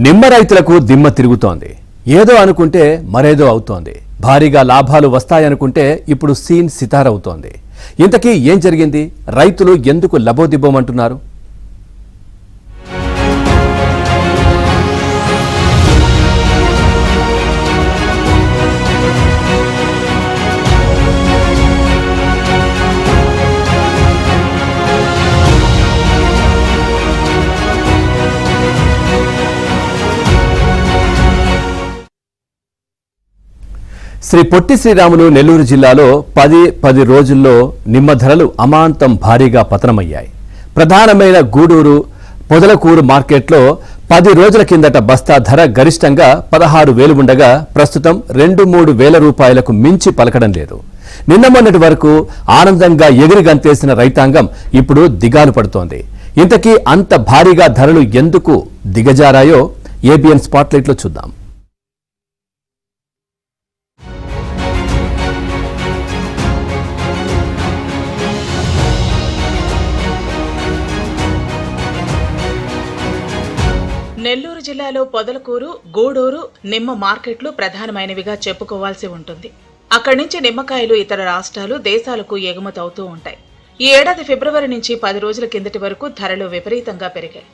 నిమ్మ రైతులకు దిమ్మ తిరుగుతోంది. ఏదో అనుకుంటే మరేదో అవుతోంది. భారీగా లాభాలు వస్తాయనుకుంటే ఇప్పుడు సీన్ సితారవుతోంది. ఇంతకీ ఏం జరిగింది? రైతులు ఎందుకు లబోదిబ్బోమంటున్నారు? శ్రీ పొట్టి శ్రీరాములు నెల్లూరు జిల్లాలో 10 రోజుల్లో నిమ్మ ధరలు అమాంతం భారీగా పతనమయ్యాయి. ప్రధానమైన గూడూరు పొదలకూరు మార్కెట్లో 10 రోజుల కిందట బస్తా ధర గరిష్టంగా 16,000 ఉండగా ప్రస్తుతం 2-3 వేల రూపాయలకు మించి పలకడం లేదు. నిన్న మొన్నటి వరకు ఆనందంగా ఎగిరి గంతేసిన రైతాంగం ఇప్పుడు దిగాలు పడుతోంది. ఇంతకీ అంత భారీగా ధరలు ఎందుకు దిగజారాయో ఏబిఎన్ స్పాట్లైట్లో చూద్దాం. నెల్లూరు జిల్లాలో పొదలకూరు, గూడూరు నిమ్మ మార్కెట్లు ప్రధానమైనవిగా చెప్పుకోవాల్సి ఉంటుంది. అక్కడి నుంచి నిమ్మకాయలు ఇతర రాష్ట్రాలు, దేశాలకు ఎగుమతి అవుతూ ఉంటాయి. ఈ ఏడాది ఫిబ్రవరి నుంచి 10 రోజుల కిందటి వరకు ధరలు విపరీతంగా పెరిగాయి.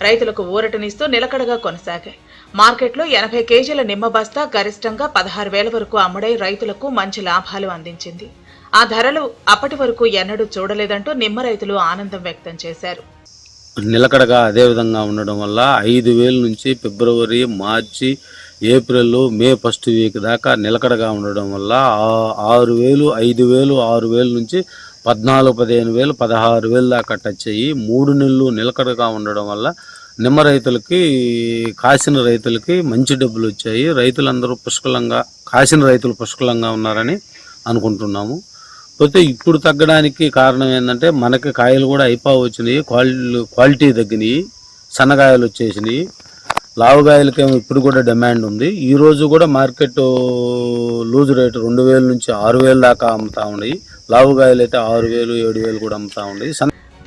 రైతులకు ఊరటనిస్తూ నిలకడగా కొనసాగాయి. మార్కెట్లో 80 కేజీల నిమ్మ బస్తా గరిష్టంగా 16,000 వరకు అమ్ముడై రైతులకు మంచి లాభాలు అందించింది. ఆ ధరలు అప్పటి వరకు ఎన్నడూ చూడలేదంటూ నిమ్మ రైతులు ఆనందం వ్యక్తం చేశారు. నిలకడగా అదే విధంగా ఉండడం వల్ల 5,000 నుంచి ఫిబ్రవరి, మార్చి, ఏప్రిల్, మే ఫస్ట్ వీక్ దాకా నిలకడగా ఉండడం వల్ల 6,000, 5,000, 6,000 నుంచి 14,000, 15,000, 16,000 దాకా టచ్ అయ్యి 3 నెలలు నిలకడగా ఉండడం వల్ల నిమ్మ రైతులకి, కాసిన రైతులకి మంచి డబ్బులు వచ్చాయి. రైతులందరూ పుష్కలంగా, కాసిన రైతులు పుష్కలంగా ఉన్నారని అనుకుంటున్నాము. పోతే ఇప్పుడు తగ్గడానికి కారణం ఏంటంటే మనకి కాయలు కూడా వచ్చినాయి, క్వాలిటీ తగ్గినాయి, సన్నకాయలు వచ్చేసినాయి. లావుకాయలకేమో ఇప్పుడు కూడా డిమాండ్ ఉంది. ఈ రోజు కూడా మార్కెట్ లూజ్ రేటు 2,000 నుంచి 6,000 దాకా అమ్ముతా ఉన్నాయి. లావుకాయలు అయితే 6,000, 7,000 కూడా అమ్ముతా ఉన్నాయి.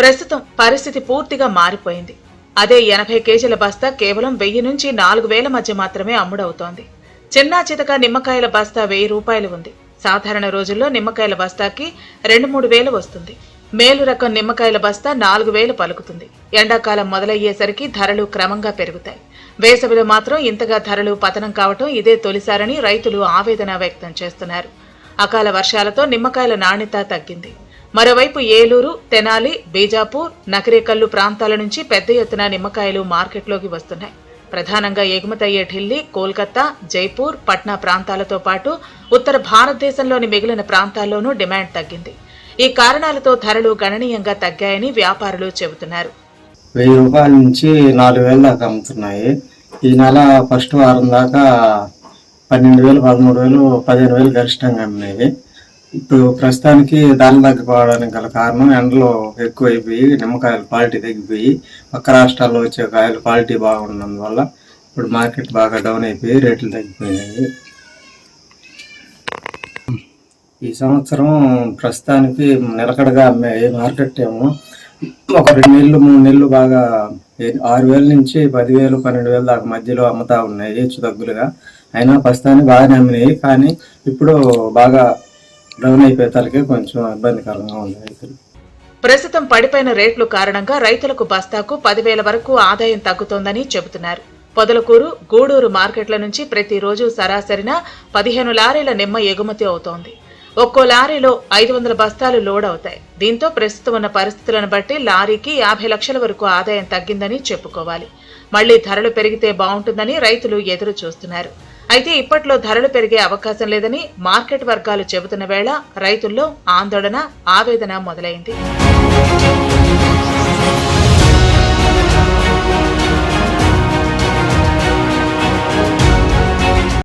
ప్రస్తుతం పరిస్థితి పూర్తిగా మారిపోయింది. అదే 80 కేజీల బస్తా కేవలం 1,000 నుంచి 4,000 మధ్య మాత్రమే అమ్ముడవుతోంది. చిన్నా చితక నిమ్మకాయల బస్తా 1,000 రూపాయలు ఉంది. సాధారణ రోజుల్లో నిమ్మకాయల బస్తాకి 2-3 వేలు వస్తుంది. మేలు రకం నిమ్మకాయల బస్తా 4,000 పలుకుతుంది. ఎండాకాలం మొదలయ్యేసరికి ధరలు క్రమంగా పెరుగుతాయి. వేసవిలో మాత్రం ఇంతగా ధరలు పతనం కావటం ఇదే తొలిసారని రైతులు ఆవేదన వ్యక్తం చేస్తున్నారు. అకాల వర్షాలతో నిమ్మకాయల నాణ్యత తగ్గింది. మరోవైపు ఏలూరు, తెనాలి, బీజాపూర్, నకిరేకల్లు ప్రాంతాల నుంచి పెద్ద ఎత్తున నిమ్మకాయలు మార్కెట్లోకి వస్తున్నాయి. ప్రధానంగా ఎగుమతయ్యే ఢిల్లీ, కోల్కతా, జైపూర్, పట్నా ప్రాంతాలతో పాటు ఉత్తర భారతదేశంలోని మిగిలిన ప్రాంతాల్లోనూ డిమాండ్ తగ్గింది. ఈ కారణాలతో ధరలు గణనీయంగా తగ్గాయని వ్యాపారులు చెబుతున్నారు. 1,000 రూపాయల నుంచి 4,000 దాకా అమ్ముతున్నాయి. ఈ నెల ఫస్ట్ వారం దాకా 12,000, 13,000, 15,000 గరిష్టంగా అమ్మినాయి. ఇప్పుడు ప్రస్తుతానికి ధరలు తగ్గిపోవడానికి గల కారణం ఎండలు ఎక్కువైపోయి నిమ్మకాయలు క్వాలిటీ తగ్గిపోయి పక్క రాష్ట్రాల్లో వచ్చే కాయలు క్వాలిటీ బాగున్నందువల్ల ఇప్పుడు మార్కెట్ బాగా డౌన్ అయిపోయి రేట్లు తగ్గిపోయినాయి. ఈ సంవత్సరం ప్రస్తుతానికి నిలకడగా అమ్మే మార్కెట్ ఏమో ఒక 2 నెలలు 3 నెలలు బాగా 6,000 నుంచి 10,000, 12,000 దాకా మధ్యలో అమ్ముతా ఉన్నాయి హెచ్చు తగ్గులుగా. అయినా ప్రస్తుతానికి బాగానే అమ్మినాయి. కానీ ఇప్పుడు బాగా డౌన్ అయిపోయేసరికి కొంచెం ఇబ్బందికరంగా ఉంది రైతులు. ప్రస్తుతం పడిపోయిన రేట్లు కారణంగా రైతులకు బస్తాకు 10,000 వరకు ఆదాయం తగ్గుతోందని చెబుతున్నారు. పొదలకూరు, గూడూరు మార్కెట్ల నుంచి ప్రతిరోజు సరాసరిన 15 లారీల నిమ్మ ఎగుమతి అవుతోంది. ఒక్కో లారీలో 500 బస్తాలు లోడ్ అవుతాయి. దీంతో ప్రస్తుతం ఉన్న పరిస్థితులను బట్టి లారీకి 50 లక్షల వరకు ఆదాయం తగ్గిందని చెప్పుకోవాలి. మళ్లీ ధరలు పెరిగితే బాగుంటుందని రైతులు ఎదురు చూస్తున్నారు. అయితే ఇప్పట్లో ధరలు పెరిగే అవకాశం లేదని మార్కెట్ వర్గాలు చెబుతున్న వేళ రైతుల్లో ఆందోళన, ఆవేదన మొదలైంది.